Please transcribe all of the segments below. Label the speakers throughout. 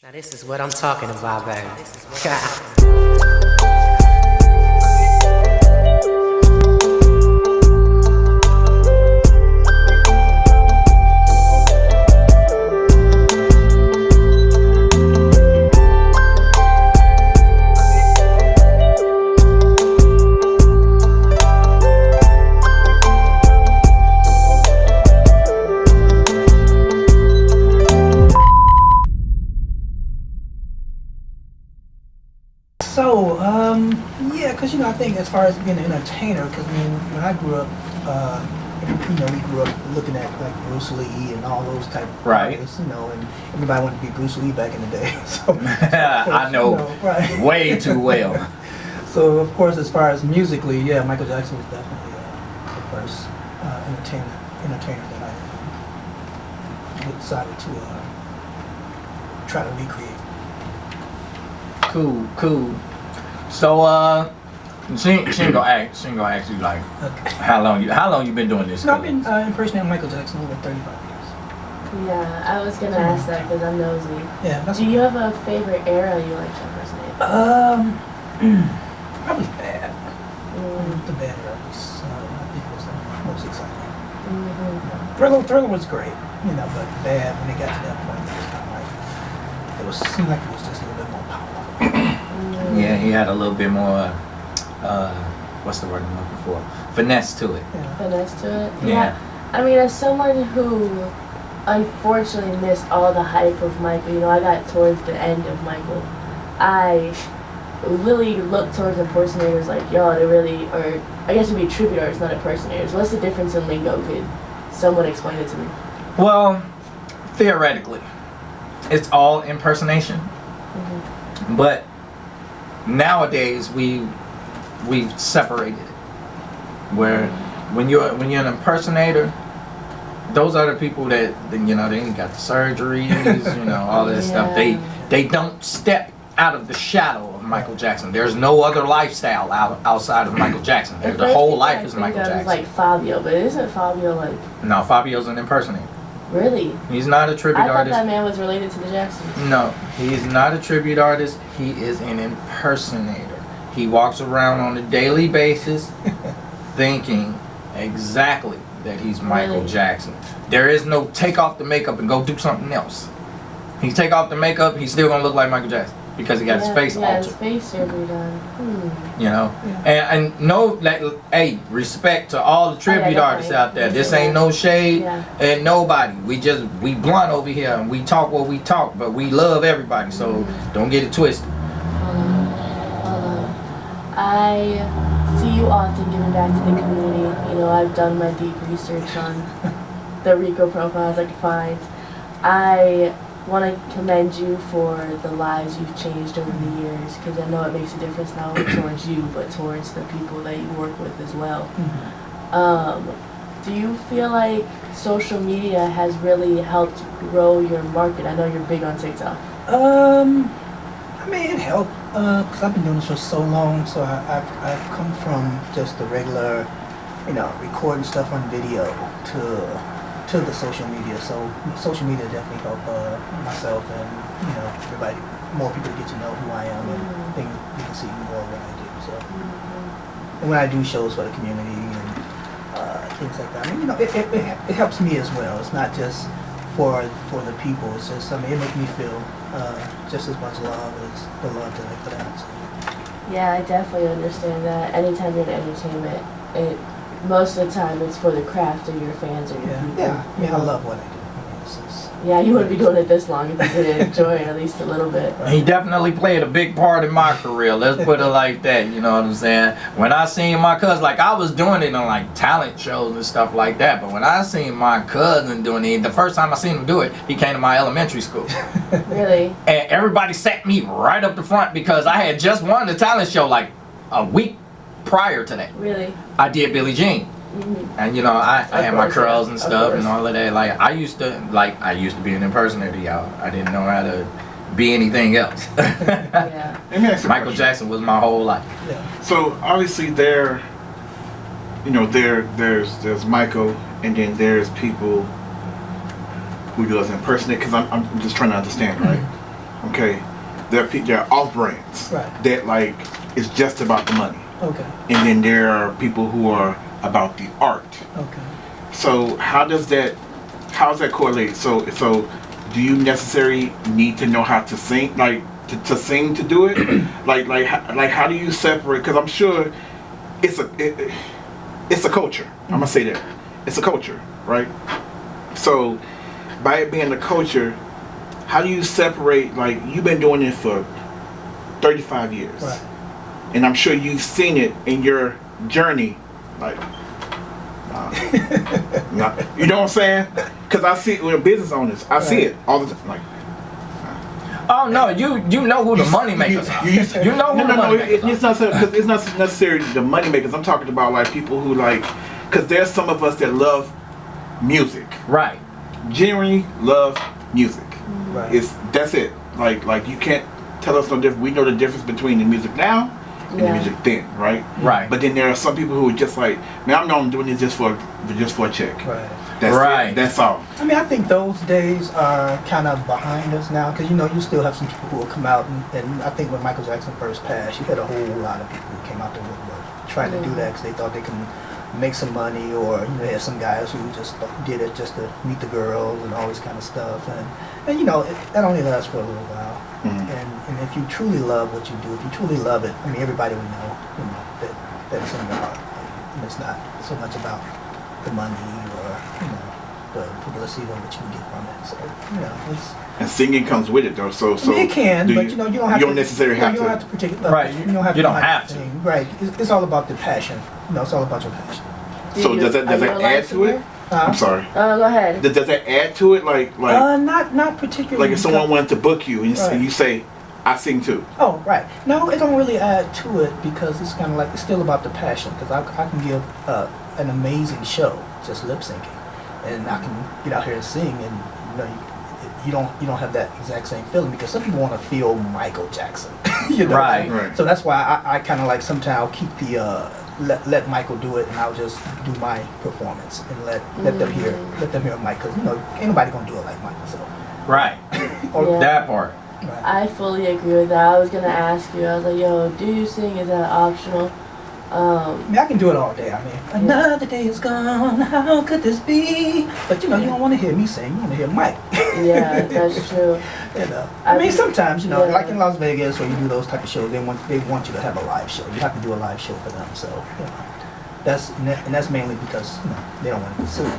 Speaker 1: Now this is what I'm talking about, baby.
Speaker 2: So, yeah, because, I think as far as being an entertainer, because, when I grew up, we grew up looking at, like, Bruce Lee and all those type of artists, and everybody wanted to be Bruce Lee back in the day. So,
Speaker 3: I know
Speaker 2: right.
Speaker 3: way too well.
Speaker 2: So, of course, as far as musically, yeah, Michael Jackson was definitely the first entertainer that I decided to try to recreate.
Speaker 3: Cool. So she ain't gonna ask you like how long you been doing this?
Speaker 2: No, I've been impersonating Michael Jackson over 35 years.
Speaker 4: Yeah, I was gonna ask that because I'm nosy.
Speaker 2: Yeah.
Speaker 4: Do you have a favorite era you like to impersonate?
Speaker 2: Probably Bad. The Bad era was, I think, was the most exciting. Thriller was great, but Bad, when it got to that point, it was kind of like seemed like it was just a little bit more powerful.
Speaker 3: Yeah, he had a little bit more. What's the word I'm looking for? Finesse to it.
Speaker 2: Yeah.
Speaker 4: Finesse to it?
Speaker 3: Yeah.
Speaker 4: I mean, as someone who unfortunately missed all the hype of Michael, I got towards the end of Michael, I really look towards impersonators like y'all to really, or I guess it'd be tribute artists, not impersonators. What's the difference in lingo? Could someone explain it to me?
Speaker 3: Well, theoretically, it's all impersonation. But nowadays we've separated it. Where when you're an impersonator, those are the people that they ain't got the surgeries, all that stuff. They don't step out of the shadow of Michael Jackson. There's no other lifestyle outside of Michael Jackson. The whole life is Michael Jackson.
Speaker 4: It's like Fabio, but isn't Fabio like?
Speaker 3: No, Fabio's an impersonator.
Speaker 4: Really?
Speaker 3: He's not a tribute artist.
Speaker 4: I thought that man was related to the Jacksons.
Speaker 3: No, he's not a tribute artist. He is an impersonator. He walks around on a daily basis thinking exactly that he's Michael Jackson. There is no take off the makeup and go do something else. He take off the makeup, he's still gonna look like Michael Jackson because he got his face altered.
Speaker 4: His face surgery done.
Speaker 3: And no, hey, respect to all the tribute artists out there. This ain't no shade and nobody. We blunt over here and we talk what we talk, but we love everybody. So don't get it twisted.
Speaker 4: I see you often giving back to the community. I've done my deep research on the Rico profiles I could find. I want to commend you for the lives you've changed over the years, because I know it makes a difference not only towards you but towards the people that you work with as well. Do you feel like social media has really helped grow your market? I know you're big on TikTok.
Speaker 2: It helped because I've been doing this for so long, so I've come from just the regular, recording stuff on video to the social media. So social media definitely helped myself and everybody, more people to get to know who I am and things you can see more of what I do. So and when I do shows for the community and things like that, it helps me as well. It's not just for the people. It's just it makes me feel just as much love as the love that I put out. So.
Speaker 4: Yeah, I definitely understand that. Anytime you're in entertainment, most of the time it's for the craft or your fans or your people.
Speaker 2: I love what I do.
Speaker 4: Yeah, you wouldn't be doing it this long if you didn't enjoy it at least a little bit.
Speaker 3: He definitely played a big part in my career. Let's put it like that. You know what I'm saying? When I seen my cousin, I was doing it on talent shows and stuff like that. But when I seen my cousin doing it, the first time I seen him do it, he came to my elementary school.
Speaker 4: Really?
Speaker 3: And everybody sat me right up the front because I had just won the talent show a week prior to that.
Speaker 4: Really?
Speaker 3: I did Billie Jean. And I had my curls and stuff and all of that. I used to be an impersonator, y'all. I didn't know how to be anything else. Michael Jackson was my whole life.
Speaker 5: Yeah. So obviously there's Michael, and then there's people who does impersonate. Because I'm just trying to understand, right? Okay. okay, there are off brands
Speaker 2: Right.
Speaker 5: that like it's just about the money,
Speaker 2: Okay.
Speaker 5: and then there are people who are about the art.
Speaker 2: Okay.
Speaker 5: So how's that correlate? So do you necessarily need to know how to sing, like to sing to do it? like how do you separate? Because I'm sure it's a culture. I'm gonna say that it's a culture, right? So by it being a culture, how do you separate? Like you've been doing it for 35 years,
Speaker 2: Right.
Speaker 5: and I'm sure you've seen it in your journey, like. No, you know what I'm saying? Because I see it with business owners. I see it all the time. Like,
Speaker 3: Oh no, you know who the money makers are. You know who the money makers are.
Speaker 5: it's not because it's not necessarily the money makers. I'm talking about like people who like, because there's some of us that love music,
Speaker 3: Right.
Speaker 5: genuinely love music.
Speaker 2: Right.
Speaker 5: That's it. Like you can't tell us no different. We know the difference between the music now and the
Speaker 4: Yeah.
Speaker 5: music then, right?
Speaker 3: Right.
Speaker 5: But then there are some people who are just like, man, I'm doing this just for a check.
Speaker 2: Right.
Speaker 5: That's
Speaker 3: Right.
Speaker 5: it. That's all.
Speaker 2: I mean, I think those days are kind of behind us now, because you still have some people who will come out, and I think when Michael Jackson first passed, you had a whole lot of people who came out the woodwork trying to do that because they thought they can make some money, or you had some guys who just did it just to meet the girls and all this kind of stuff, and that only lasts for a little while.
Speaker 5: Mhm.
Speaker 2: And if you truly love what you do, if you truly love it, I mean, everybody would know, that it's in your heart, and it's not so much about the money or the publicity that you can get from it. So it's.
Speaker 5: And singing comes with it though. So
Speaker 2: I mean, it can, but you don't have
Speaker 5: you
Speaker 2: to.
Speaker 5: don't necessarily have
Speaker 2: You don't have
Speaker 5: to.
Speaker 2: to particularly.
Speaker 3: Right,
Speaker 2: You don't have
Speaker 3: you
Speaker 2: to.
Speaker 3: don't have to.
Speaker 2: sing. Right. It's all about the passion. It's all about your passion.
Speaker 5: So does that add to it? I'm sorry.
Speaker 4: Go ahead.
Speaker 5: Does that add to it? Like
Speaker 2: Not particularly.
Speaker 5: like if someone
Speaker 2: because-
Speaker 5: wanted to book you and
Speaker 2: Right.
Speaker 5: you say, I sing too.
Speaker 2: Oh, right. No, it don't really add to it because it's kind of like it's still about the passion. Because I can give an amazing show just lip syncing, and I can get out here and sing, and you don't have that exact same feeling because some people want to feel Michael Jackson.
Speaker 3: Right.
Speaker 5: Right.
Speaker 2: So that's why I kind of like sometimes I'll keep the let Michael do it, and I'll just do my performance and let them hear Mike, because ain't nobody gonna do it like Michael. So
Speaker 3: Right.
Speaker 2: or,
Speaker 4: Yeah.
Speaker 3: That part.
Speaker 2: right.
Speaker 4: I fully agree with that. I was gonna ask you. I was like, yo, do you sing? Is that optional?
Speaker 2: I mean, I can do it all day. I mean, another day is gone. How could this be? But you don't want to hear me sing. You want to hear Mike.
Speaker 4: Yeah, that's true.
Speaker 2: I mean, sometimes
Speaker 4: Yeah.
Speaker 2: like in Las Vegas, or you do those type of shows, they want you to have a live show. You have to do a live show for them. So that's mainly because they don't want to get sued.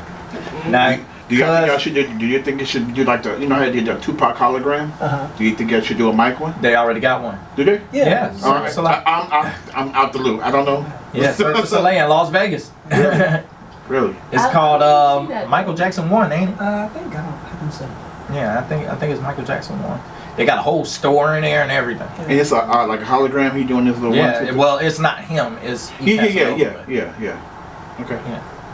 Speaker 3: Now,
Speaker 5: Do you think it should do like the how they did the Tupac hologram?
Speaker 2: Uh-huh.
Speaker 5: Do you think I should do a mic one?
Speaker 3: they already got one.
Speaker 5: Do they?
Speaker 2: Yeah.
Speaker 3: Yeah.
Speaker 5: All right.
Speaker 3: So like,
Speaker 5: I'm out the loop. I don't know.
Speaker 3: yeah, Cirque du Soleil in Las Vegas.
Speaker 5: Really?
Speaker 3: It's
Speaker 4: I
Speaker 3: called
Speaker 4: didn't see that.
Speaker 3: Michael Jackson 1, ain't it?
Speaker 2: I think I haven't seen it.
Speaker 3: Yeah, I think it's Michael Jackson 1. They got a whole store in there and everything.
Speaker 5: And it's like a hologram. He doing this little
Speaker 3: Yeah,
Speaker 5: one.
Speaker 3: well, it's not him. It's
Speaker 5: Yeah. Okay.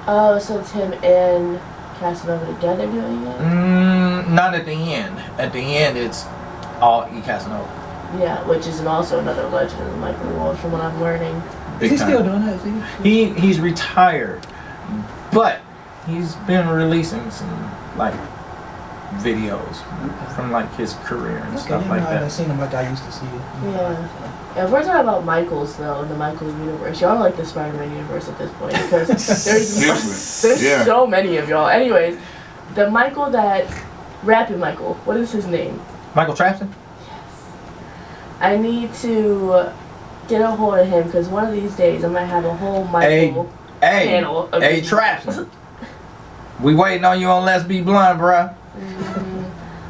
Speaker 4: Oh, so it's him and Casanova together doing it?
Speaker 3: Not at the end. At the end, it's all E. Casanova.
Speaker 4: Yeah, which is also another legend of the Michael world from what I'm learning.
Speaker 2: Is he still doing that? Is he?
Speaker 3: He's retired, but he's been releasing some like videos from like his career and stuff like
Speaker 2: I haven't
Speaker 3: that.
Speaker 2: seen him like I used to see it.
Speaker 4: Yeah. If we're talking about Michaels though, the Michael universe, y'all are like the Spider-Man universe at this point because there's
Speaker 5: Yeah.
Speaker 4: so many of y'all. Anyways, the Michael Rapping Michael, what is his name?
Speaker 3: Michael Trapson?
Speaker 4: I need to get a hold of him because one of these days I might have a whole Michael panel of
Speaker 3: Hey,
Speaker 4: his-
Speaker 3: Trapson. We waiting on you on Let's Be Blunt, bruh.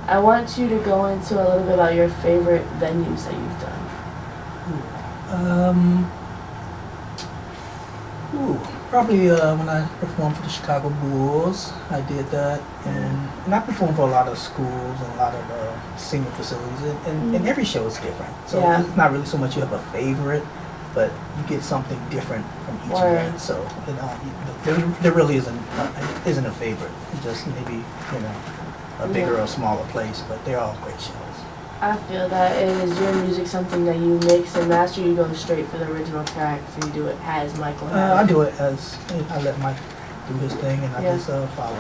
Speaker 4: I want you to go into a little bit about your favorite venues that you've done.
Speaker 2: Probably when I performed for the Chicago Bulls, I did that, and I performed for a lot of schools and a lot of senior facilities, and every show is different. So
Speaker 4: Yeah.
Speaker 2: it's not really so much you have a favorite, but you get something different from each
Speaker 4: Word.
Speaker 2: event. So there really isn't a favorite. It's just maybe a bigger or smaller place, but they're all great shows.
Speaker 4: I feel that. Is your music something that you mix and master? You go straight for the original tracks and you do it as Michael has
Speaker 2: I
Speaker 4: it?
Speaker 2: do it as I let Mike do his thing, and I
Speaker 4: Yeah.
Speaker 2: just follow.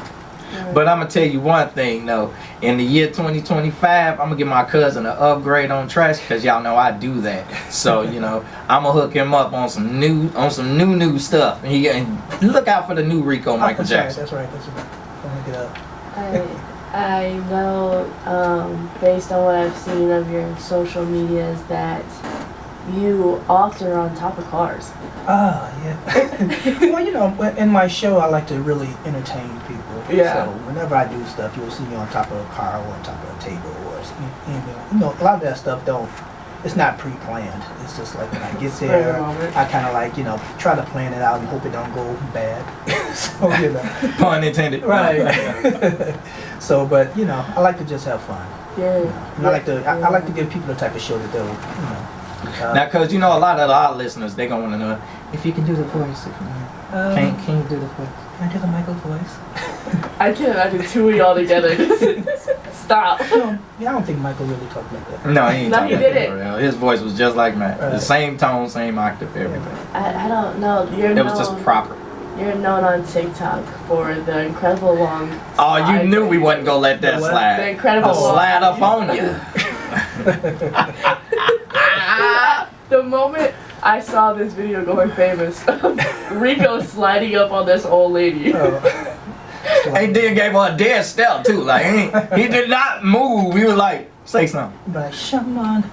Speaker 3: But I'm gonna tell you one thing though. In the year 2025, I'm gonna give my cousin an upgrade on tracks because y'all know I do that. So you know, I'm gonna hook him up on some new stuff. And look out for the new Rico Michael Jackson.
Speaker 2: That's right. I'll look it up.
Speaker 4: I know, based on what I've seen of your social medias, that you often are on top of cars.
Speaker 2: Ah, yeah. Well, you know, in my show, I like to really entertain people.
Speaker 4: Yeah.
Speaker 2: So whenever I do stuff, you'll see me on top of a car or on top of a table or anything. You know, a lot of that stuff it's not pre-planned. It's just like when I get there, I kind of like, you know, try to plan it out and hope it don't go bad. So, you know.
Speaker 3: Pun intended.
Speaker 2: Right. So, but, you know, I like to just have fun.
Speaker 4: Yeah.
Speaker 2: You know? And I like to give people the type of show that they'll, you know.
Speaker 3: Now, cause you know a lot of our listeners, they gonna wanna know if you can do the voice. Can you do the voice?
Speaker 2: Can I do the Michael voice?
Speaker 4: I can't imagine two of y'all together. Stop.
Speaker 2: Yeah, I don't think Michael really talked like that.
Speaker 3: No, he ain't
Speaker 4: No,
Speaker 3: talking
Speaker 4: he
Speaker 3: like that
Speaker 4: didn't.
Speaker 3: for real. His voice was just like mine. The
Speaker 2: Right.
Speaker 3: same tone, same octave, everything.
Speaker 4: I don't know.
Speaker 3: It was just proper.
Speaker 4: You're known on TikTok for the incredible long.
Speaker 3: Oh, you
Speaker 4: slides
Speaker 3: knew
Speaker 4: that
Speaker 3: we
Speaker 4: you
Speaker 3: wasn't
Speaker 4: do.
Speaker 3: gonna let that
Speaker 2: The what?
Speaker 3: slide.
Speaker 4: The incredible
Speaker 3: I'll
Speaker 4: long.
Speaker 3: slide up on you.
Speaker 4: The moment I saw this video going famous, of Rico sliding up on this old lady.
Speaker 3: He did gave her a dead step too. Like he did not move. He was like, say something.
Speaker 2: But Shaman.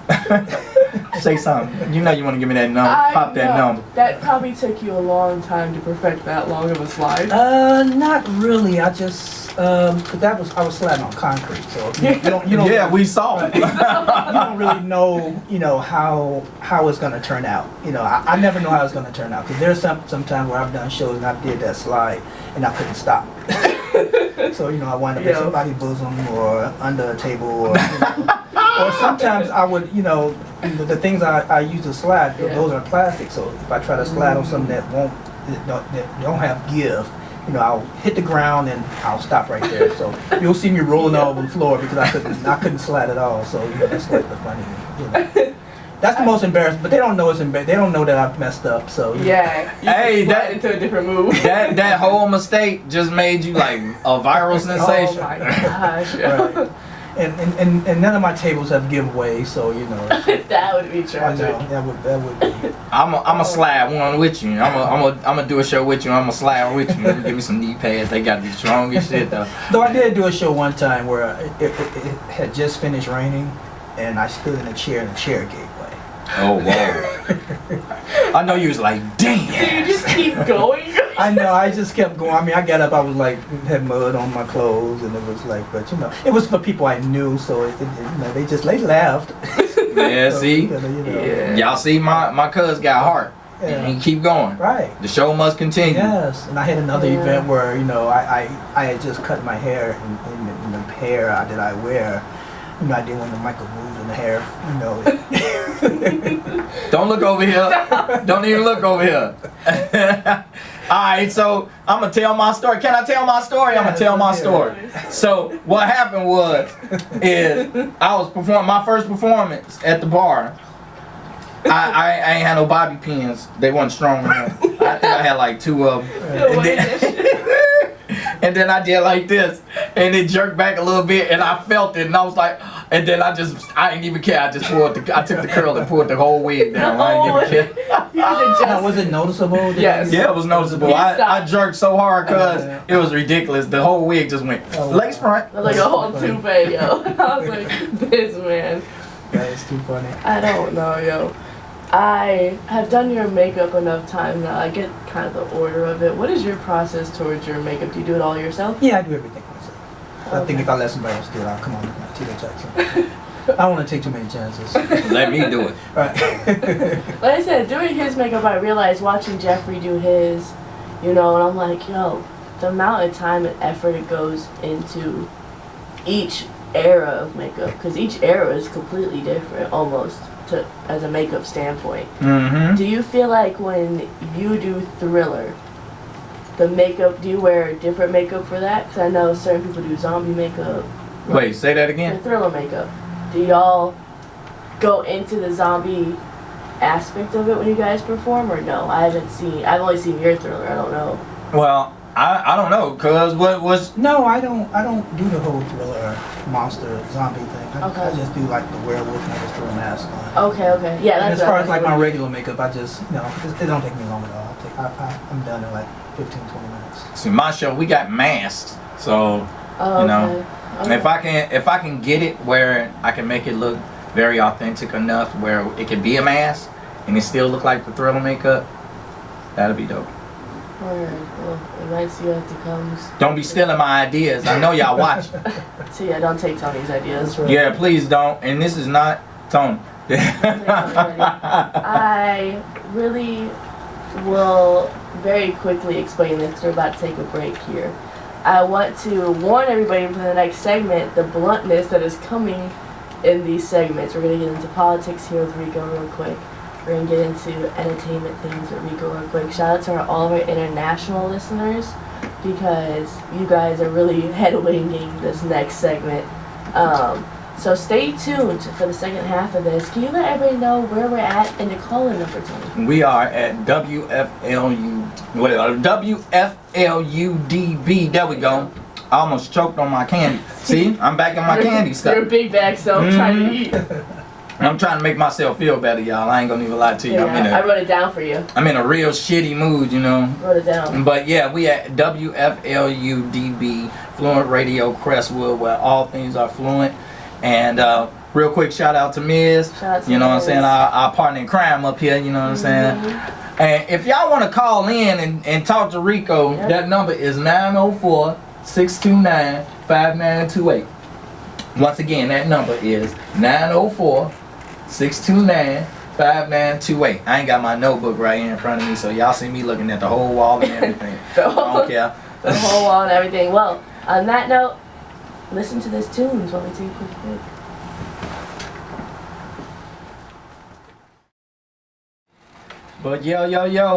Speaker 3: Say something. You know you want to give me that number.
Speaker 4: I
Speaker 3: Pop that
Speaker 4: know.
Speaker 3: number.
Speaker 4: That probably took you a long time to perfect that long of a slide.
Speaker 2: Not really. I just I was sliding on concrete, so you don't
Speaker 3: Yeah, we saw it.
Speaker 2: you don't really know, you know, how it's gonna turn out. You know, I never know how it's gonna turn out because there's some times where I've done shows and I did that slide and I couldn't stop. So you know, I wind up in somebody's bosom or under a table, or you know, or sometimes I would, you know, the things I use to slide, those are plastic. So if I try to slide on something that don't have give, you know, I'll hit the ground and I'll stop right there. So you'll see me rolling all over the floor because I couldn't slide at all. So you know, that's like the funny, you know. That's the most embarrassing, but they don't know it's embarrassing. They don't know that I've messed up. So
Speaker 4: Yeah.
Speaker 3: Hey,
Speaker 4: that into a different move.
Speaker 3: that whole mistake just made you like a viral sensation.
Speaker 4: Oh my gosh.
Speaker 2: right. And none of my tables have giveaways, so you know.
Speaker 4: That would be
Speaker 2: I
Speaker 4: tragic.
Speaker 2: know that would be.
Speaker 3: I'm a slide one with you. I'm a do a show with you. I'm a slide with you. Give me some knee pads. They gotta be strong as shit though.
Speaker 2: Though I did do a show one time where it had just finished raining, and I stood in a chair and the chair gave way.
Speaker 3: Oh whoa! I know you was like, damn.
Speaker 4: You just keep going.
Speaker 2: I know, I just kept going. I mean, I got up, I was like, had mud on my clothes, and it was like, but you know, it was for people I knew, so you know, they laughed.
Speaker 3: Yeah,
Speaker 2: So,
Speaker 3: see,
Speaker 2: you know,
Speaker 4: Yeah.
Speaker 3: y'all see, my cuz got heart.
Speaker 2: Yeah.
Speaker 3: And keep going.
Speaker 2: Right.
Speaker 3: The show must continue.
Speaker 2: Yes, and I had another
Speaker 4: Yeah.
Speaker 2: event where, you know, I had just cut my hair, and the hair that I wear, you know, I didn't want to microwave in the hair, you know.
Speaker 3: Don't look over here. Don't even look over here. Alright, so I'm gonna tell my story. Can I tell my story? I'm gonna tell my story. So what happened is I was performing my first performance at the bar. I ain't had no bobby pins. They wasn't strong enough. I think I had like 2 of them. And then I did like this, and it jerked back a little bit, and I felt it, and I was like, and then I didn't even care. I just I took the curl and pulled the whole wig down. I didn't even care.
Speaker 2: Now, was it noticeable?
Speaker 4: Yes.
Speaker 3: Yeah, it was noticeable. I jerked so hard because it was ridiculous. The whole wig just went lace front.
Speaker 4: Like a whole toupee, yo. I was like, this man.
Speaker 2: That is too funny.
Speaker 4: I don't know, yo. I have done your makeup enough time now. I get kind of the order of it. What is your process towards your makeup? Do you do it all yourself?
Speaker 2: Yeah, I do everything myself. I think
Speaker 4: Okay.
Speaker 2: if I let somebody else do it, I'll come on like Tejai Jackson. I don't want to take too many chances.
Speaker 3: Let me do it.
Speaker 2: Right.
Speaker 4: Like I said, doing his makeup, I realized watching Jeffrey do his, you know, and I'm like, yo, the amount of time and effort it goes into each era of makeup, because each era is completely different almost as a makeup standpoint.
Speaker 3: Mm-hmm.
Speaker 4: Do you feel like when you do Thriller, the makeup, do you wear different makeup for that? Because I know certain people do zombie makeup.
Speaker 3: Wait, say that
Speaker 4: The
Speaker 3: again.
Speaker 4: Thriller makeup. Do y'all go into the zombie aspect of it when you guys perform, or no? I've only seen your Thriller. I don't know.
Speaker 3: Well, I don't know, cause what was
Speaker 2: No, I don't do the whole thriller monster zombie thing.
Speaker 4: Okay.
Speaker 2: I just do like the werewolf and I just throw a mask on.
Speaker 4: Okay, okay. Yeah,
Speaker 2: And
Speaker 4: that's
Speaker 2: as far
Speaker 4: what
Speaker 2: as like my regular makeup, I just, it don't take me long at all. I'm done in like 15, 20 minutes.
Speaker 3: see my show. We got masks, so
Speaker 4: Oh,
Speaker 3: you know,
Speaker 4: okay.
Speaker 3: if I can get it where I can make it look very authentic enough where it can be a mask and it still look like the thriller makeup, that'll be dope.
Speaker 4: Alright, well, we might see what it comes.
Speaker 3: Don't be stealing my ideas. I know y'all watch.
Speaker 4: So yeah, don't take Tony's ideas.
Speaker 3: Yeah, please don't. And this is not Tony.
Speaker 4: I really will very quickly explain this because we're about to take a break here. I want to warn everybody for the next segment, the bluntness that is coming in these segments. We're going to get into politics here with Rico real quick. We're going to get into entertainment things with Rico real quick. Shout out to all of our international listeners because you guys are really headwinding this next segment. So stay tuned for the second half of this. Can you let everybody know where we're at in the call-in number, Tony?
Speaker 3: We are at WFLUDB. There we go. I almost choked on my candy. See, I'm back in my candy
Speaker 4: You're a
Speaker 3: stuff.
Speaker 4: big bag, so I'm trying to eat.
Speaker 3: I'm trying to make myself feel better, y'all. I ain't gonna even lie to you.
Speaker 4: Yeah, I wrote it down for you.
Speaker 3: I'm in a real shitty mood, you know.
Speaker 4: Wrote it down.
Speaker 3: But yeah, we at WFLUDB, Fluent Radio Crestwood, where all things are fluent. And real quick shout out to Miz.
Speaker 4: Shout out to
Speaker 3: you know
Speaker 4: Miz.
Speaker 3: what I'm saying? Our partner in crime up here, you know what I'm saying? And if y'all want to call in and talk to Rico,
Speaker 4: Yep.
Speaker 3: that number is 904-629-5928. Once again, that number is 904-629-5928. I ain't got my notebook right here in front of me, so y'all see me looking at the whole wall and everything. I don't care.
Speaker 4: The whole wall and everything. Well, on that note, listen to this tunes while we take a quick break.
Speaker 3: But yo,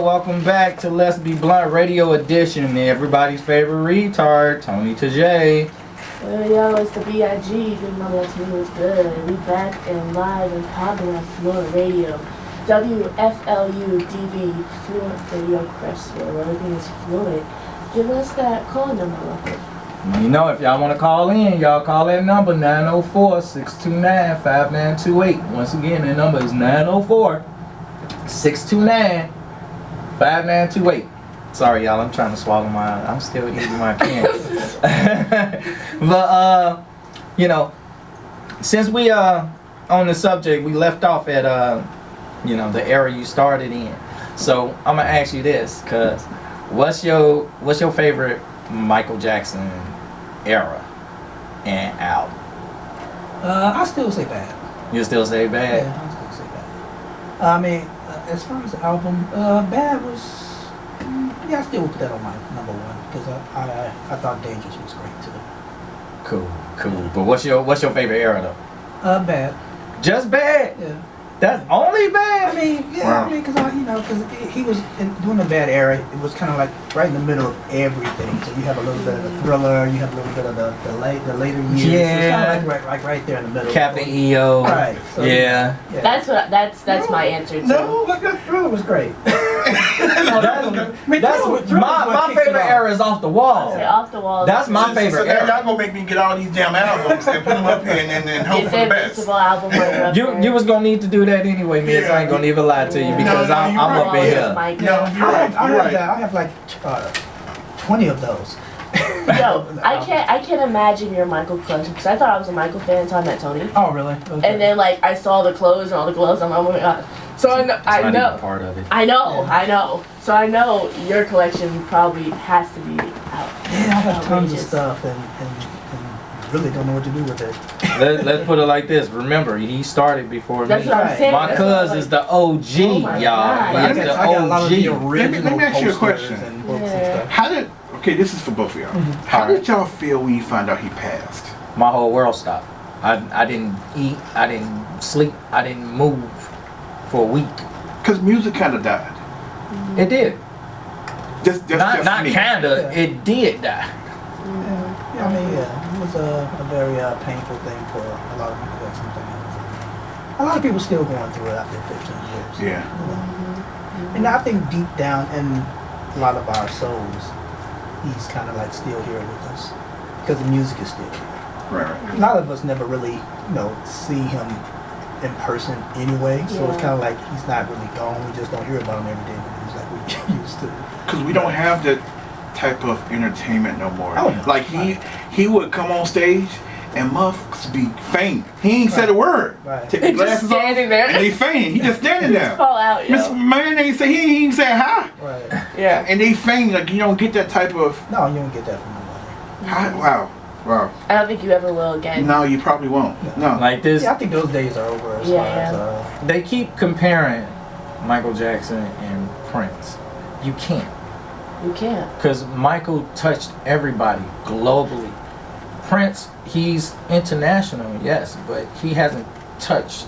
Speaker 3: welcome back to Let's Be Blunt Radio Edition. Everybody's favorite retard, Tony Tejai.
Speaker 4: Yo, it's the B.I.G. Good morning, that's me, what's good. We back and live and popping on Fluent Radio. WFLUDB, Fluent Radio Crestwood, where everything is fluent. Give us that call number real quick.
Speaker 3: You know, if y'all want to call in, y'all call that number 904-629-5928. Once again, that number is 904-629-5928. Sorry, y'all, I'm trying to swallow I'm still eating my candy. But, you know, since we on the subject, we left off at, you know, the era you started in. So I'm gonna ask you this, cause what's your favorite Michael Jackson era and album?
Speaker 2: I still say bad.
Speaker 3: You still say Bad?
Speaker 2: Yeah, I still say bad. I mean, as far as the album, Bad was, I still would put that on my number one because I thought Dangerous was great too.
Speaker 3: Cool. But what's your favorite era though?
Speaker 2: Bad.
Speaker 3: Just Bad?
Speaker 2: Yeah.
Speaker 3: That's only Bad?
Speaker 2: I mean,
Speaker 3: Wow.
Speaker 2: because he was doing the Bad era. It was kind of like right in the middle of everything. So you have a little bit of the thriller, you have a little bit of the later years.
Speaker 3: Yeah.
Speaker 2: So it's kind of like right there in the middle.
Speaker 3: Captain EO.
Speaker 2: Right. So,
Speaker 3: Yeah.
Speaker 4: That's my answer too.
Speaker 2: No, but that thriller was great.
Speaker 3: That's my favorite era is Off the Wall.
Speaker 4: Say Off the Wall.
Speaker 3: That's my favorite
Speaker 5: Y'all
Speaker 3: era.
Speaker 5: gonna make me get all these damn albums and put them up here and hope
Speaker 4: It's
Speaker 5: for the
Speaker 4: an
Speaker 5: best.
Speaker 4: invincible album. Right
Speaker 3: You was gonna need to do that anyway, Miz. I ain't gonna even lie to you because
Speaker 5: No,
Speaker 3: I'm
Speaker 5: you're
Speaker 3: up
Speaker 5: right.
Speaker 3: in here.
Speaker 5: No, you're right.
Speaker 2: I have like 20 of those.
Speaker 4: Yo, I can't imagine your Michael crush because I thought I was a Michael fan until I met Tony.
Speaker 2: Oh, really? Okay.
Speaker 4: And then like I saw the clothes and all the gloves. I'm like, oh my god. So I know.
Speaker 3: It's not even part of it.
Speaker 4: I know. So I know your collection probably has to be out.
Speaker 2: Yeah, I have tons of
Speaker 4: outrageous.
Speaker 2: stuff and really don't know what to do with it.
Speaker 3: Let's put it like this. Remember, he started before
Speaker 4: That's
Speaker 3: me.
Speaker 4: what I'm
Speaker 2: Right.
Speaker 4: saying.
Speaker 3: My
Speaker 4: That's
Speaker 3: cuz
Speaker 4: what
Speaker 3: is the OG,
Speaker 4: Oh my
Speaker 3: y'all.
Speaker 4: God.
Speaker 3: He
Speaker 2: I
Speaker 3: is
Speaker 2: got
Speaker 3: the
Speaker 2: a lot of the
Speaker 3: OG.
Speaker 2: original
Speaker 5: Let me ask you a
Speaker 2: posters
Speaker 5: question.
Speaker 2: and books and
Speaker 4: Yeah.
Speaker 2: stuff.
Speaker 5: How did? Okay, this is for both of y'all. How did y'all feel when you found out he passed?
Speaker 3: My whole world stopped. I didn't eat. I didn't sleep. I didn't move for a week.
Speaker 5: Because music kind of died.
Speaker 3: It did.
Speaker 5: Just
Speaker 3: Not
Speaker 5: me.
Speaker 3: kinda.
Speaker 2: Yeah.
Speaker 3: It did die.
Speaker 2: Yeah, I mean, it was a very painful thing for a lot of Michael Jackson fans. A lot of people still going through it after 15 years.
Speaker 5: Yeah.
Speaker 2: And I think deep down in a lot of our souls, he's kind of like still here with us because the music is still here.
Speaker 5: Right.
Speaker 2: A lot of us never really, see him in person anyway, so it's
Speaker 4: Yeah.
Speaker 2: kind of like he's not really gone. We just don't hear about him every day in the news like we used to.
Speaker 5: Because we don't have that type of entertainment no more.
Speaker 2: Oh, no.
Speaker 5: Like he would come on stage and motherfuckers be faint. He ain't said a word.
Speaker 2: Right.
Speaker 5: Take
Speaker 4: They
Speaker 5: the
Speaker 4: just
Speaker 5: glasses off
Speaker 4: standing there.
Speaker 5: and they faint. He just standing there.
Speaker 4: Fall out,
Speaker 5: Miss
Speaker 4: yo.
Speaker 5: Man ain't say he ain't say hi.
Speaker 2: Right.
Speaker 4: Yeah.
Speaker 5: And they faint. Like you don't get that type of
Speaker 2: No, you don't get that from nobody.
Speaker 5: hi. Wow.
Speaker 4: I don't think you ever will again.
Speaker 5: No, you probably won't. No.
Speaker 3: Like this,
Speaker 2: Yeah, I think those days are over as
Speaker 4: Yeah,
Speaker 2: far as
Speaker 4: yeah.
Speaker 3: they keep comparing Michael Jackson and Prince. You can't.
Speaker 4: You can't.
Speaker 3: Because Michael touched everybody globally. Prince, he's international, yes, but he hasn't touched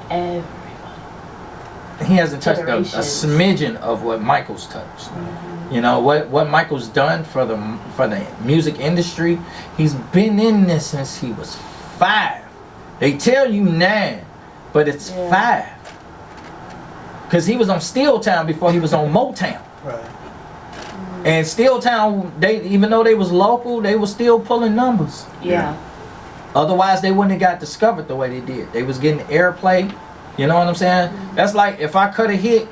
Speaker 4: Everybody.
Speaker 3: he hasn't touched a
Speaker 4: Generations.
Speaker 3: smidgen of what Michael's touched. You know what Michael's done for the music industry. He's been in this since he was 5. They tell you 9, but it's
Speaker 4: Yeah.
Speaker 3: 5. Cause he was on Steel Town before he was on Motown.
Speaker 2: Right.
Speaker 3: And Steel Town, they even though they was local, they was still pulling numbers.
Speaker 4: Yeah.
Speaker 3: Otherwise, they wouldn't have got discovered the way they did. They was getting airplay. You know what I'm saying? That's like if I cut a hit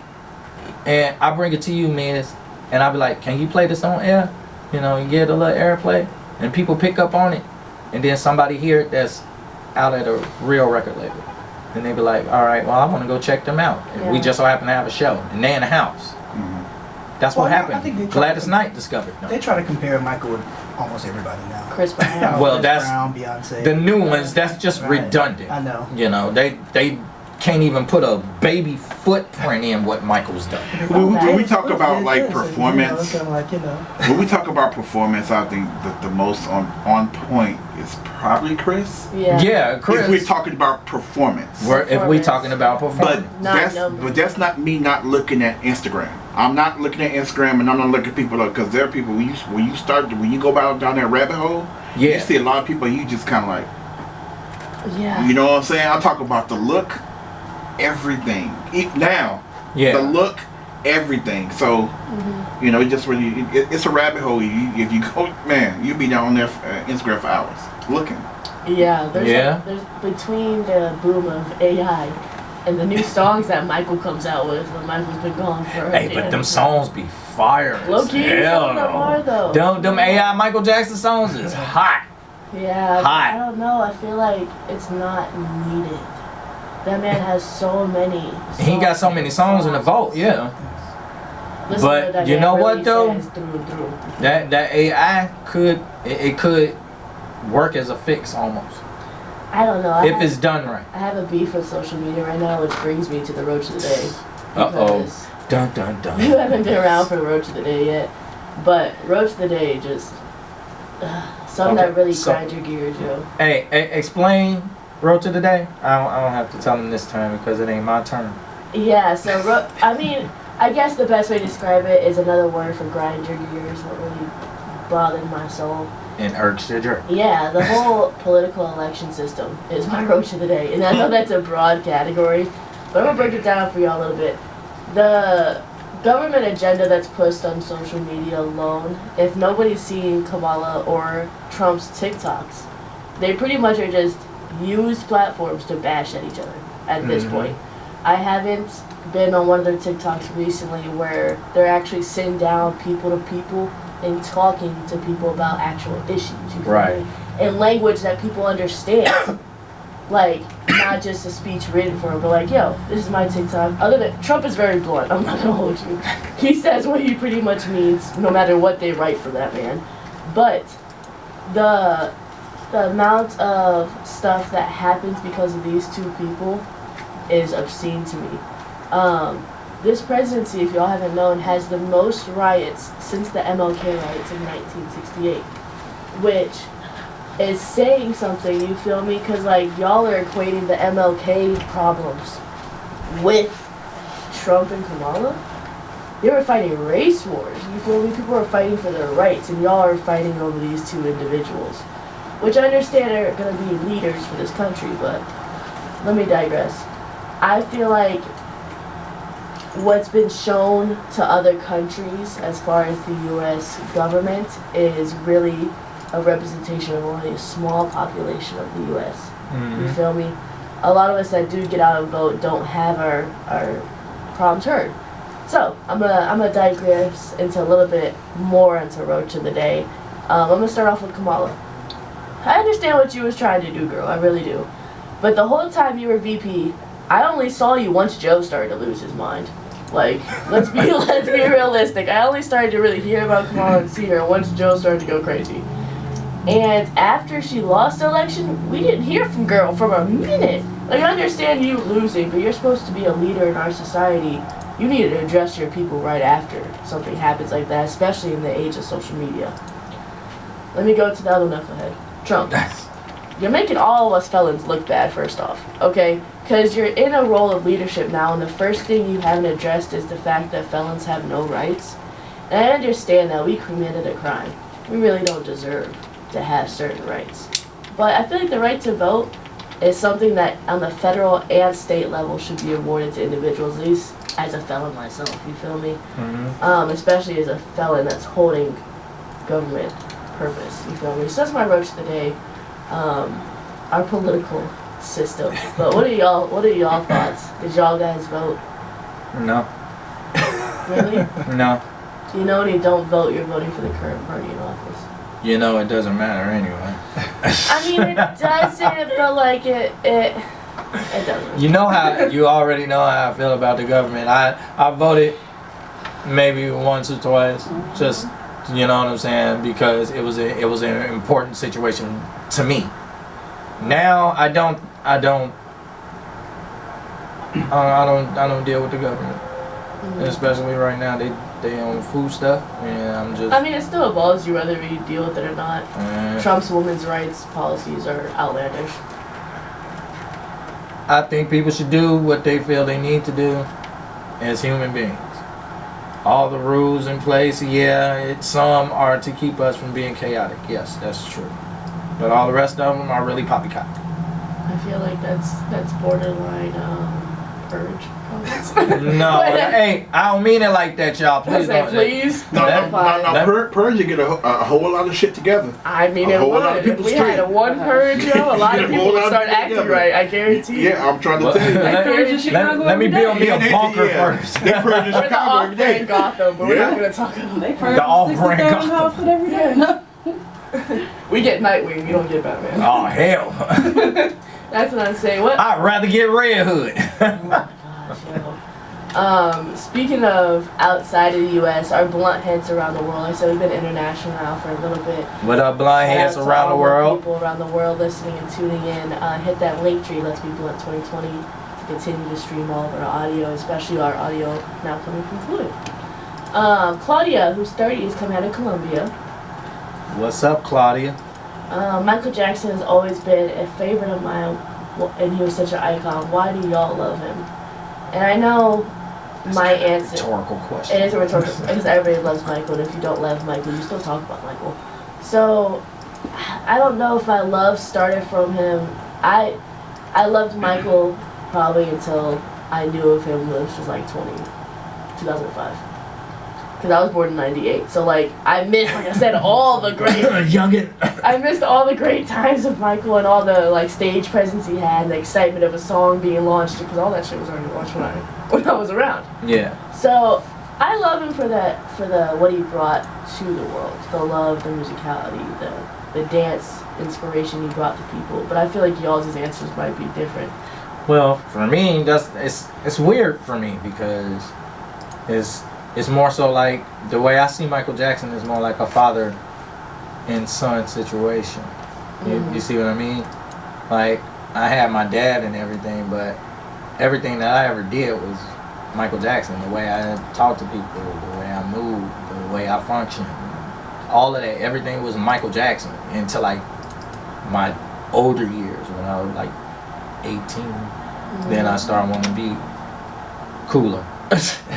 Speaker 3: and I bring it to you, Miz, and I be like, "Can you play this on air?" You know, and get a little airplay, and people pick up on it, and then somebody hear it that's out at a real record label, and they be like, "All right, well, I want to go check them out." And we
Speaker 4: Yeah.
Speaker 3: just so happen to have a show, and they in the house. That's what
Speaker 2: Well, I
Speaker 3: happened.
Speaker 2: think they try
Speaker 3: Gladys
Speaker 2: to-
Speaker 3: Knight discovered them.
Speaker 2: They try to compare Michael with almost everybody now.
Speaker 4: Chris Brown.
Speaker 3: Well,
Speaker 2: Chris
Speaker 3: that's-
Speaker 2: Brown, Beyonce.
Speaker 3: The new ones, that's just
Speaker 2: Right.
Speaker 3: redundant.
Speaker 2: I know.
Speaker 3: You know, they can't even put a baby footprint in what Michael's done.
Speaker 5: When we talk
Speaker 2: It's
Speaker 5: about
Speaker 2: good,
Speaker 5: like
Speaker 2: it's
Speaker 5: performance,
Speaker 2: it's kind of like,
Speaker 5: when we talk about performance, I think that the most on point is probably Chris.
Speaker 4: Yeah.
Speaker 3: Yeah,
Speaker 5: If we're
Speaker 3: Chris.
Speaker 5: talking about performance.
Speaker 3: If we talking about
Speaker 5: But
Speaker 3: performance,
Speaker 5: that's not me not looking at Instagram. I'm not looking at Instagram and I'm not looking at people because there are people when you go down that rabbit hole, you
Speaker 3: yeah,
Speaker 5: see a lot of people you just kind of like,
Speaker 4: Yeah.
Speaker 5: you know what I'm saying? I talk about the look, everything. Now,
Speaker 3: yeah.
Speaker 5: the look, everything. So, you know, it just really it's a rabbit hole. If you go, man, you'll be down on there Instagram for hours looking.
Speaker 4: Yeah,
Speaker 3: Yeah.
Speaker 4: there's between the boom of AI and the new songs that Michael comes out with when Michael's been gone for
Speaker 3: Hey, but them songs be fire. as
Speaker 4: Low key,
Speaker 3: hell,
Speaker 4: some of them are, though.
Speaker 3: Them AI Michael Jackson songs is hot.
Speaker 4: Yeah, but
Speaker 3: Hot.
Speaker 4: I don't know. I feel like it's not needed. That man has so many.
Speaker 3: He got so many songs in the vault, yeah.
Speaker 4: Listen
Speaker 3: But
Speaker 4: to that
Speaker 3: you
Speaker 4: man
Speaker 3: know
Speaker 4: really
Speaker 3: what, though?
Speaker 4: says through and through.
Speaker 3: That AI could work as a fix almost
Speaker 4: I don't know.
Speaker 3: if it's done right.
Speaker 4: I have a beef with social media right now, which brings me to the Roach of the Day.
Speaker 3: Uh-oh.
Speaker 4: Because
Speaker 3: Dun dun dun.
Speaker 4: you haven't been around for Roach of the Day yet, but Roach of the Day just something
Speaker 3: Okay,
Speaker 4: that really
Speaker 3: so-
Speaker 4: grinds your gears, yo.
Speaker 3: Hey, explain Road to the Day. I don't have to tell him this time because it ain't my turn.
Speaker 4: Yeah, so I mean, I guess the best way to describe it is another word for grind your gears. What really bothered my soul.
Speaker 3: And urge to jerk.
Speaker 4: Yeah, the whole political election system is my Roach of the Day, and I know that's a broad category, but I'm gonna break it down for y'all a little bit. The government agenda that's pushed on social media alone, if nobody's seen Kamala or Trump's TikToks, they pretty much are just used platforms to bash at each other at this point. I haven't been on one of their TikToks recently where they're actually sitting down people to people and talking to people about actual issues. You feel
Speaker 3: Right.
Speaker 4: me? In language that people understand. Like, not just a speech written for him, but like, yo, this is my TikTok. Other than, Trump is very blunt, I'm not gonna hold you. He says what he pretty much means, no matter what they write for that man. But, the amount of stuff that happens because of these two people is obscene to me. This presidency, if y'all haven't known, has the most riots since the MLK riots in 1968, which is saying something, you feel me? Because, like, y'all are equating the MLK problems with Trump and Kamala. They were fighting race wars, you feel me? People were fighting for their rights, and y'all are fighting over these two individuals, which I understand are going to be leaders for this country, but let me digress. I feel like what's been shown to other countries as far as the U.S. government is really a representation of only a small population of the U.S. You feel me? A lot of us that do get out and vote don't have our problems heard. So I'm gonna digress into a little bit more into Road to the Day. I'm gonna start off with Kamala. I understand what you was trying to do, girl. I really do. But the whole time you were VP, I only saw you once Joe started to lose his mind. Like, let's be realistic. I only started to really hear about Kamala and see her once Joe started to go crazy. And after she lost the election, we didn't hear from girl for a minute. Like, I understand you losing, but you're supposed to be a leader in our society. You need to address your people right after something happens like that, especially in the age of social media. Let me go to the other knucklehead. Trump. You're making all of us felons look bad, first off, okay? Because you're in a role of leadership now, and the first thing you haven't addressed is the fact that felons have no rights. And I understand that we committed a crime. We really don't deserve to have certain rights. But I feel like the right to vote is something that on the federal and state level should be awarded to individuals, at least as a felon myself, you feel me? Especially as a felon that's holding government purpose, you feel me? So that's my road to the day. Our political system. But what are y'all thoughts? Did y'all guys vote?
Speaker 3: No.
Speaker 4: Really?
Speaker 3: No.
Speaker 4: So you know when you don't vote, you're voting for the current party in office.
Speaker 3: You know it doesn't matter anyway.
Speaker 4: I mean, it doesn't, but like it doesn't.
Speaker 3: You already know how I feel about the government. I voted maybe once or twice, just, you know what I'm saying, because it was an important situation to me. Now I don't deal with the government, especially right now. They own food stuff, and I'm just.
Speaker 4: I mean, it still involves you whether you deal with it or not. Trump's women's rights policies are outlandish.
Speaker 3: I think people should do what they feel they need to do as human beings. All the rules in place, some are to keep us from being chaotic. Yes, that's true. But all the rest of them are really poppycock.
Speaker 4: I feel like that's borderline purge.
Speaker 3: No, hey, I don't mean it like that, y'all. Please don't.
Speaker 4: Please.
Speaker 5: No, purge, you get a whole lot of shit together.
Speaker 4: I mean,
Speaker 5: a
Speaker 4: it
Speaker 5: whole lot
Speaker 4: would.
Speaker 5: of
Speaker 4: If
Speaker 5: people
Speaker 4: we had a one purge, a lot of people would start acting right. I guarantee you.
Speaker 5: Yeah, I'm trying to tell you.
Speaker 3: Let me build me a bunker first.
Speaker 5: They purge in
Speaker 4: We're the
Speaker 5: Chicago every day.
Speaker 4: off-brand Gotham, but we're not going to talk about
Speaker 6: They
Speaker 4: it.
Speaker 6: purge
Speaker 3: The off-brand
Speaker 6: 60,000
Speaker 3: Gotham.
Speaker 6: outfit every day.
Speaker 4: We get Nightwing, we don't get Batman.
Speaker 3: Oh hell!
Speaker 4: That's what I'm saying. What?
Speaker 3: I'd rather get Red Hood.
Speaker 4: Speaking of outside of the U.S., our blunt heads around the world. Like I said, we've been international now for a little bit.
Speaker 3: What up, blind heads
Speaker 4: Shout out to
Speaker 3: around the
Speaker 4: all
Speaker 3: world?
Speaker 4: People around the world listening and tuning in. Hit that link tree. Let's Be Blunt 2020 to continue to stream all of our audio, especially our audio now coming from Fluid. Claudia, who's 30, is coming out of Colombia.
Speaker 3: What's up, Claudia?
Speaker 4: Michael Jackson has always been a favorite of mine, and he was such an icon. Why do y'all love him? And I know my answer.
Speaker 3: Rhetorical question.
Speaker 4: It is a rhetorical because everybody loves Michael, and if you don't love Michael, you still talk about Michael. So I don't know if I love started from him. I loved Michael probably until I knew of him when I was like 2005. Because I was born in '98, so like I missed, like I said, all the great
Speaker 3: youngin.
Speaker 4: I missed all the great times of Michael and all the like stage presence he had, and the excitement of a song being launched, because all that shit was already launched when I was around.
Speaker 3: Yeah.
Speaker 4: So I love him for the what he brought to the world, the love, the musicality, the dance inspiration he brought to people. But I feel like y'all's answers might be different.
Speaker 3: Well, for me, it's weird for me because it's more so like the way I see Michael Jackson is more like a father and son situation. You see what I mean? Like I had my dad and everything, but everything that I ever did was Michael Jackson. The way I talked to people, the way I moved, the way I functioned, all of that, everything was Michael Jackson until like my older years when I was like 18. Then I started wanting to be cooler.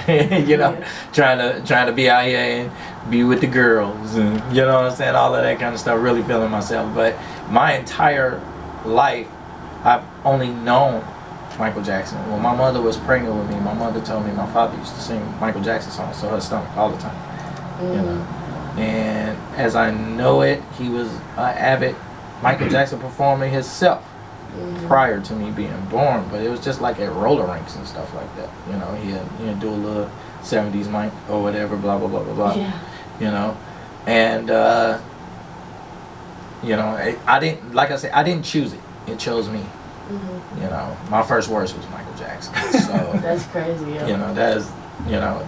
Speaker 3: You know, trying to be out here and be with the girls, and you know what I'm saying, all of that kind of stuff. Really feeling myself, but my entire life, I've only known Michael Jackson. When my mother was pregnant with me, my mother told me my father used to sing Michael Jackson songs to her stomach all the time. You know, and as I know it, he was an avid Michael Jackson performer himself prior to me being born. But it was just like at roller rinks and stuff like that. You know, he'd do a little 70s Mike or whatever, blah blah blah blah blah.
Speaker 4: Yeah.
Speaker 3: You know, and you know, I didn't, like I said, I didn't choose it. It chose me. You know, my first words was Michael Jackson. So
Speaker 4: That's crazy. Yeah.
Speaker 3: you know, that is, you know,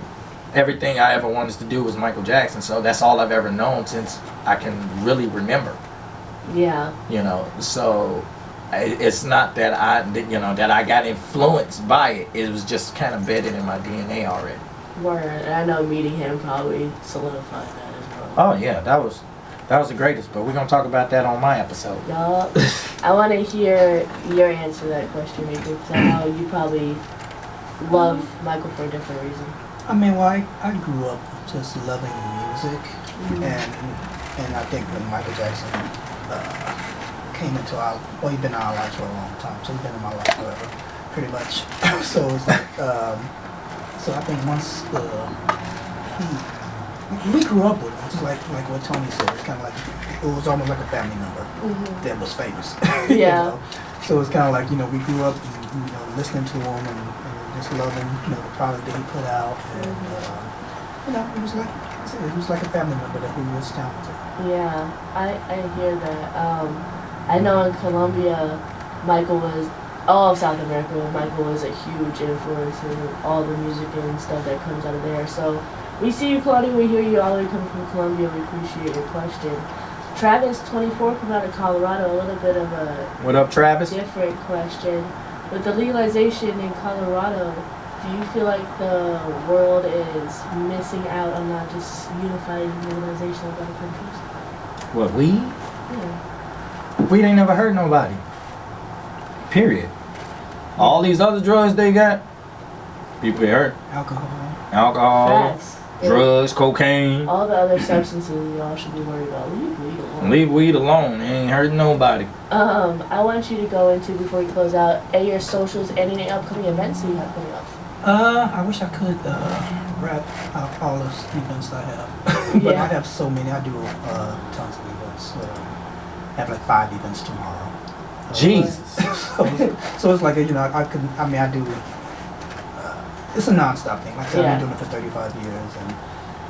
Speaker 3: everything I ever wanted to do was Michael Jackson. So that's all I've ever known since I can really remember.
Speaker 4: Yeah.
Speaker 3: You know, so it's not that that I got influenced by it. It was just kind of embedded in my DNA already.
Speaker 4: Word. And I know meeting him probably solidified that as well.
Speaker 3: Oh yeah, that was the greatest. But we're gonna talk about that on my episode.
Speaker 4: Yup. I want to hear your answer to that question, Rico, because I know you probably love Michael for a different reason.
Speaker 2: I mean, well, I grew up just loving music, and I think when Michael Jackson came into he's been in our lives for a long time, so he's been in my life forever, pretty much. So it's like, so I think once we grew up with him, just like what Tony said, it's kind of like, it was almost like a family member that was famous.
Speaker 4: Yeah.
Speaker 2: You know? So it's kind of like, you know, we grew up, listening to him and just loving, the product that he put out, and it was like a family member that he was talented.
Speaker 4: Yeah, I hear that. I know in Colombia, all of South America, Michael was a huge influence in all the music and stuff that comes out of there. So we see you, Claudia, we hear you all the way coming from Colombia, we appreciate your question. Travis, 24, coming out of Colorado, a little bit of a
Speaker 3: What up, Travis?
Speaker 4: different question. With the legalization in Colorado, do you feel like the world is missing out on not just unified legalization of other countries?
Speaker 3: What, weed?
Speaker 4: Yeah.
Speaker 3: Weed ain't never hurt nobody. Period. All these other drugs they got, people get hurt. Alcohol,
Speaker 4: Facts.
Speaker 3: drugs, cocaine.
Speaker 4: All the other substances y'all should be worried about. Leave weed alone.
Speaker 3: Leave weed alone. It ain't hurting nobody.
Speaker 4: I want you to go into, before we close out, your socials, any upcoming events that you have coming up.
Speaker 2: I wish I could wrap out all the events I have, but
Speaker 4: Yeah.
Speaker 2: I have so many. I do tons of events. I have like 5 events tomorrow.
Speaker 3: Jesus.
Speaker 2: So it's like I do. It's a non-stop thing. Like I said,
Speaker 4: Yeah.
Speaker 2: I've been doing it for 35 years, and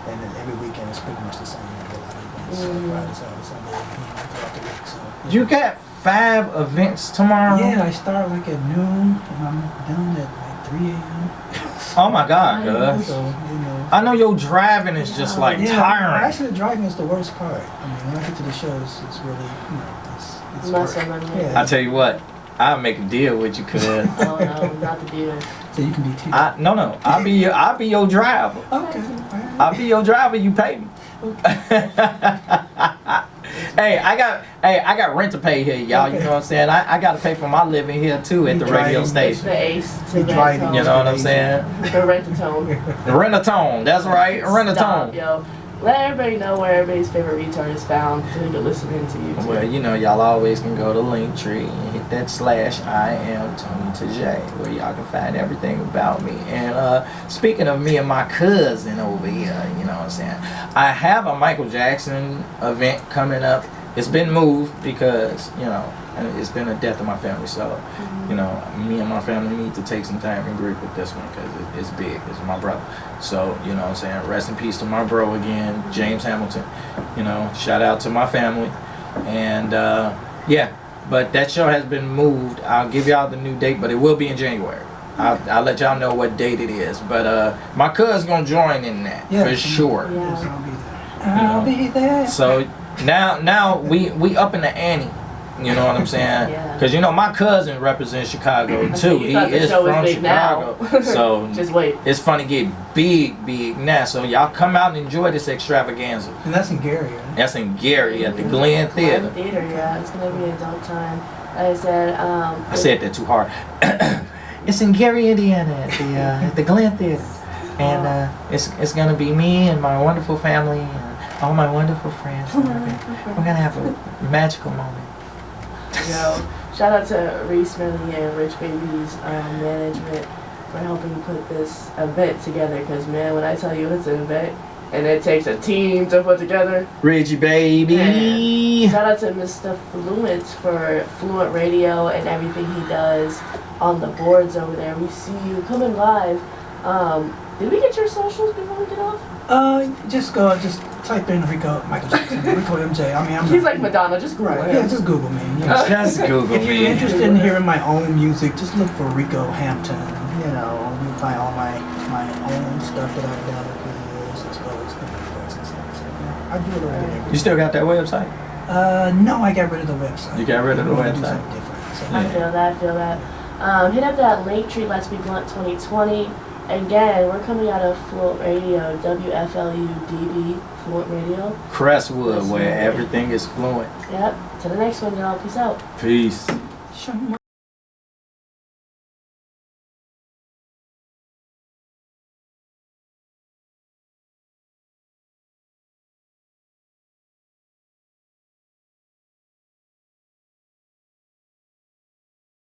Speaker 2: then every weekend it's pretty much the same. I do a lot of events. Friday, Saturday, Sunday, throughout the week. So
Speaker 3: You got 5 events tomorrow?
Speaker 2: yeah, I start like at noon, and I'm done at like 3 a.m.
Speaker 3: Oh my God, cuz.
Speaker 2: So
Speaker 3: I know your driving is just like tiring.
Speaker 2: Actually, driving is the worst part. I mean, when I get to the shows, it's really, it's
Speaker 4: Muscle
Speaker 2: work.
Speaker 4: memory.
Speaker 2: Yeah.
Speaker 3: I tell you what, I'll make a deal with you, cuz.
Speaker 4: Oh no, not the deal.
Speaker 2: So you can be too.
Speaker 3: No, I'll be your driver.
Speaker 2: Okay.
Speaker 3: I'll be your driver. You pay me. Hey, I got rent to pay here, y'all. You know what I'm saying? I got to pay for my living here too at the radio
Speaker 4: It's
Speaker 3: station.
Speaker 4: the ace to
Speaker 2: Be driving,
Speaker 4: rent
Speaker 3: You know what I'm saying?
Speaker 4: The rent-a-tone.
Speaker 3: Rent-a-tone. That's right.
Speaker 4: Stop,
Speaker 3: Rent-a-tone.
Speaker 4: yo. Let everybody know where everybody's favorite retard is found so they can listen into you.
Speaker 3: Well, you know, y'all always can go to Linktree and hit that / I am Tony Tejai, where y'all can find everything about me. And speaking of me and my cousin over here, you know what I'm saying? I have a Michael Jackson event coming up. It's been moved because, you know, it's been a death in my family. So, you know, me and my family need to take some time and grieve with this one because it's big. It's my brother. So, you know what I'm saying? Rest in peace to my bro again, James Hamilton. You know, shout out to my family. And, yeah, but that show has been moved. I'll give y'all the new date, but it will be in January. I'll let y'all know what date it is. But my cousin's going to join in that for sure.
Speaker 4: Yeah.
Speaker 2: Yes, I'll be there. I'll be there.
Speaker 3: So now we up in the ante. You know what I'm saying?
Speaker 4: Yeah.
Speaker 3: Because you know my cousin represents Chicago too.
Speaker 4: You
Speaker 3: He
Speaker 4: thought the
Speaker 3: is
Speaker 4: show was
Speaker 3: from
Speaker 4: big
Speaker 3: Chicago,
Speaker 4: now.
Speaker 3: so
Speaker 4: Just wait.
Speaker 3: it's fun to get big now. So y'all come out and enjoy this extravaganza.
Speaker 2: And that's in Gary, right?
Speaker 3: That's in Gary at the Glen Theater.
Speaker 4: Theater, yeah. It's going to be a dope time. Like I said,
Speaker 3: I said that too hard. It's in Gary, Indiana at the Glen Theater, and it's gonna be me and my wonderful family and all my wonderful friends. We're gonna have a magical moment.
Speaker 4: Yo, Shout out to Reese Millie and Rich Baby's management for helping put this event together. Because, man, when I tell you it's an event and it takes a team to put together.
Speaker 3: Reggie baby.
Speaker 4: Man. Shout out to Mr. Fluent for Fluent Radio and everything he does on the boards over there. We see you coming live. Did we get your socials before we get off?
Speaker 2: Just type in Rico Michael Jackson, Rico MJ. I mean,
Speaker 4: He's like Madonna, just Google
Speaker 2: right.
Speaker 4: him.
Speaker 2: Yeah, just Google me. You know.
Speaker 3: Just Google
Speaker 2: If you're
Speaker 3: me.
Speaker 2: interested in hearing my own music, just look for Rico Hampton. You know, you find all my own stuff that I've done over the years, as well as effects and stuff. So, yeah, I do a little bit of everything.
Speaker 3: You still got that website?
Speaker 2: No, I got rid of the website.
Speaker 3: You got rid of the
Speaker 2: I wanna do
Speaker 3: website?
Speaker 2: something different. So.
Speaker 4: I feel that. Hit up that Linktree Let's Be Blunt 2020. Again, we're coming out of Fluent Radio, WFLU-DB, Fluent Radio.
Speaker 3: Crestwood,
Speaker 4: Crestwood.
Speaker 3: where everything is fluent.
Speaker 4: Yep. To the next one, y'all. Peace out.
Speaker 3: Peace.
Speaker 2: Show me